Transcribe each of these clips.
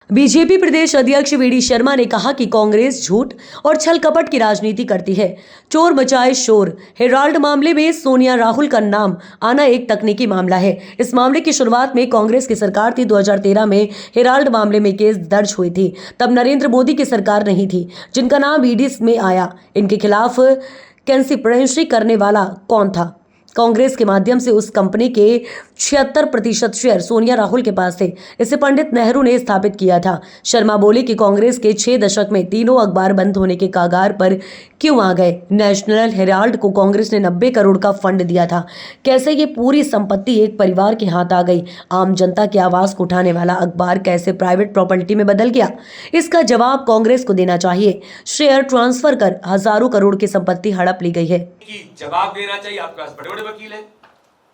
BJP प्रदेश अध्यक्ष VD Sharma ने कहा कि कांग्रेस झूठ और छल कपट की राजनीति करती है। चोर मचाए शोर। हेराल्ड मामले में सोनिया राहुल का नाम आना एक तकनीकी मामला है। इस मामले की शुरुआत में कांग्रेस की सरकार थी। 2013 में हेराल्ड मामले में केस दर्ज हुई थी। तब नरेंद्र मोदी की सरकार नहीं थी, जिनका नाम ईडी में आया। इनके खिलाफ कंसिस्पेरेंसी करने वाला कौन था? कांग्रेस के माध्यम से उस कंपनी के 76% शेयर सोनिया राहुल के पास थे। इसे पंडित नेहरू ने स्थापित किया था। शर्मा बोले कि कांग्रेस के 6 दशक में तीनों अखबार बंद होने के कगार पर क्यों आ गए। नेशनल हेराल्ड को कांग्रेस ने 90 करोड़ का फंड दिया था। कैसे ये पूरी संपत्ति एक परिवार के हाथ आ गई? आम जनता की आवाज को उठाने वाला अखबार कैसे प्राइवेट प्रॉपर्टी में बदल गया? इसका जवाब कांग्रेस को देना चाहिए। शेयर ट्रांसफर कर हजारों करोड़ की संपत्ति हड़प ली गई है। जवाब देना चाहिए। आपके पास बड़े बड़े वकील हैं,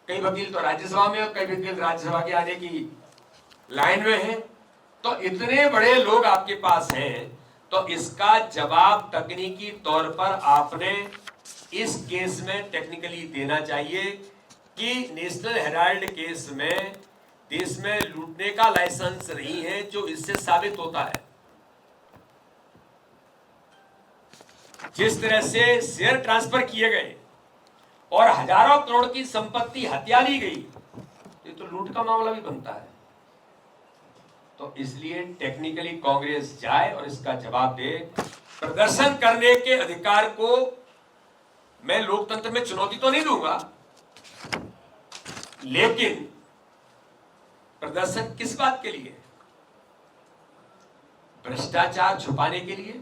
कई वकील तो राज्यसभा में और कई वकील राज्यसभा के आने की लाइन में हैं। तो इतने बड़े लोग आपके पास हैं, तो इसका जवाब तकनीकी तौर पर आपने इस केस में टेक्निकली देना चाहिए कि नेशनल हेराल्ड केस में देश में लूटने का लाइसेंस नहीं है, जो इससे साबित होता है। जिस तरह से शेयर ट्रांसफर किए गए और हजारों करोड़ की संपत्ति हत्या ली गई, ये तो लूट का मामला भी बनता है। तो इसलिए टेक्निकली कांग्रेस जाए और इसका जवाब दे। प्रदर्शन करने के अधिकार को मैं लोकतंत्र में चुनौती तो नहीं दूंगा, लेकिन प्रदर्शन किस बात के लिए? भ्रष्टाचार छुपाने के लिए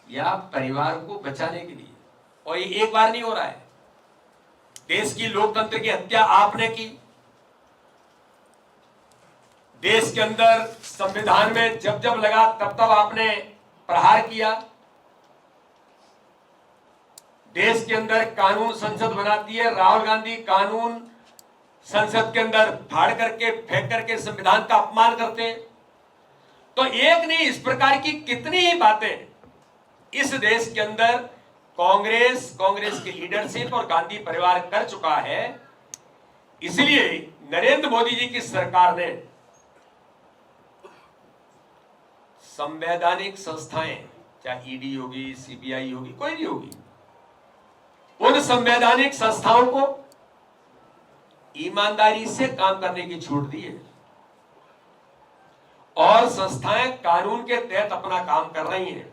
या परिवार को बचाने के लिए? और ये एक बार नहीं हो रहा है। देश की लोकतंत्र की हत्या आपने की। देश के अंदर संविधान में जब जब लगा तब तब आपने प्रहार किया। देश के अंदर कानून संसद बनाती है, राहुल गांधी कानून संसद के अंदर फाड़ करके फेंक करके संविधान का अपमान करते। तो एक नहीं, इस प्रकार की कितनी ही बातें इस देश के अंदर कांग्रेस की लीडरशिप और गांधी परिवार कर चुका है। इसलिए नरेंद्र मोदी जी की सरकार ने संवैधानिक संस्थाएं, चाहे ईडी होगी, सीबीआई होगी, कोई नहीं होगी, उन संवैधानिक संस्थाओं को ईमानदारी से काम करने की छूट दी है और संस्थाएं कानून के तहत अपना काम कर रही हैं।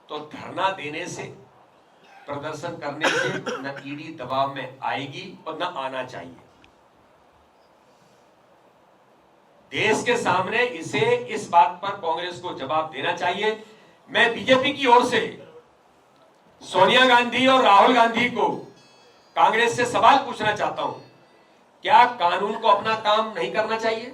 तो धरना देने से, प्रदर्शन करने से न ईडी दबाव में आएगी और न आना चाहिए। देश के सामने इस बात पर कांग्रेस को जवाब देना चाहिए। मैं बीजेपी की ओर से सोनिया गांधी और राहुल गांधी को कांग्रेस से सवाल पूछना चाहता हूं, क्या कानून को अपना काम नहीं करना चाहिए?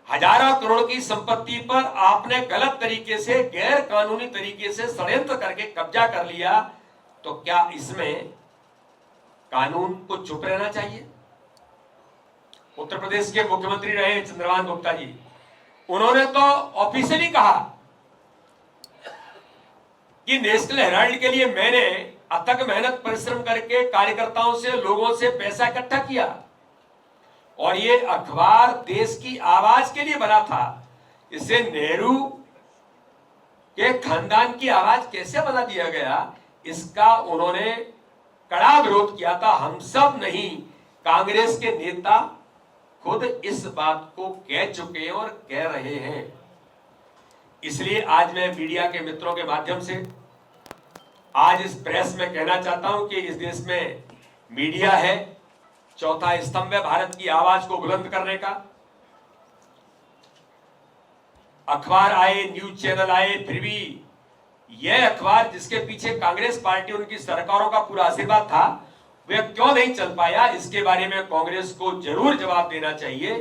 हजारों करोड़ की संपत्ति पर आपने गलत तरीके से, गैर कानूनी तरीके से षड्यंत्र करके कब्जा कर लिया, तो क्या इसमें कानून को चुप रहना चाहिए? उत्तर प्रदेश के मुख्यमंत्री रहे चंद्रकांत गुप्ता जी, उन्होंने तो ऑफिशियली कहा कि नेशनल हेराल्ड के लिए मैंने अथक मेहनत परिश्रम करके कार्यकर्ताओं से, लोगों से पैसा इकट्ठा किया और ये अखबार देश की आवाज के लिए बना था। इसे नेहरू के खानदान की आवाज कैसे बना दिया गया, इसका उन्होंने कड़ा विरोध किया था। हम सब नहीं, कांग्रेस के नेता खुद इस बात को कह चुके हैं और कह रहे हैं। इसलिए आज मैं मीडिया के मित्रों के माध्यम से आज इस प्रेस में कहना चाहता हूं कि इस देश में मीडिया है, चौथा स्तंभ है भारत की आवाज को बुलंद करने का। अखबार आए, न्यूज चैनल आए, फिर भी यह अखबार जिसके पीछे कांग्रेस पार्टी, उनकी सरकारों का पूरा आशीर्वाद था, वह क्यों नहीं चल पाया? इसके बारे में कांग्रेस को जरूर जवाब देना चाहिए।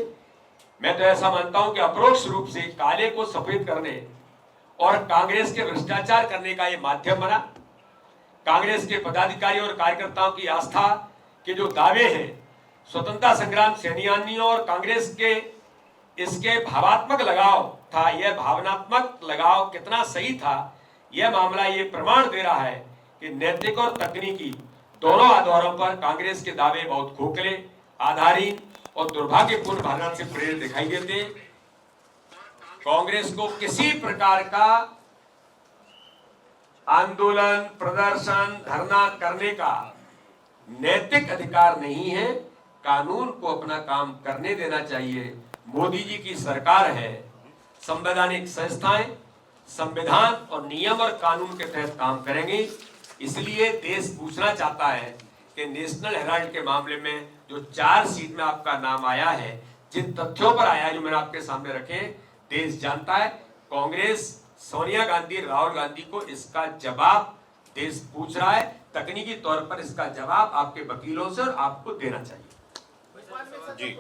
मैं तो ऐसा मानता हूं कि अपरोक्ष रूप से काले को सफेद करने और कांग्रेस के भ्रष्टाचार करने का यह माध्यम बना। कांग्रेस के पदाधिकारियों और कार्यकर्ताओं की आस्था के जो दावे हैं, स्वतंत्रता संग्राम सेनानियों और कांग्रेस के इसके भावात्मक लगाव था, यह भावनात्मक लगाव कितना सही था, यह मामला ये प्रमाण दे रहा है कि नैतिक और तकनीकी दोनों आधारों पर कांग्रेस के दावे बहुत खोखले, आधारहीन और दुर्भाग्यपूर्ण भावना से प्रेरित दिखाई देते। कांग्रेस को किसी प्रकार का आंदोलन, प्रदर्शन, धरना करने का नैतिक अधिकार नहीं है। कानून को अपना काम करने देना चाहिए। मोदी जी की सरकार है, संवैधानिक संस्थाएं संविधान और नियम और कानून के तहत काम करेंगी। इसलिए देश पूछना चाहता है कि नेशनल हेराल्ड के मामले में जो 4 सीट में आपका नाम आया है, जिन तथ्यों पर आया है जो मैंने आपके सामने रखे, देश जानता है। कांग्रेस, सोनिया गांधी, राहुल गांधी को इसका जवाब देश पूछ रहा है। तकनीकी तौर पर इसका जवाब आपके वकीलों से और आपको देना चाहिए। जी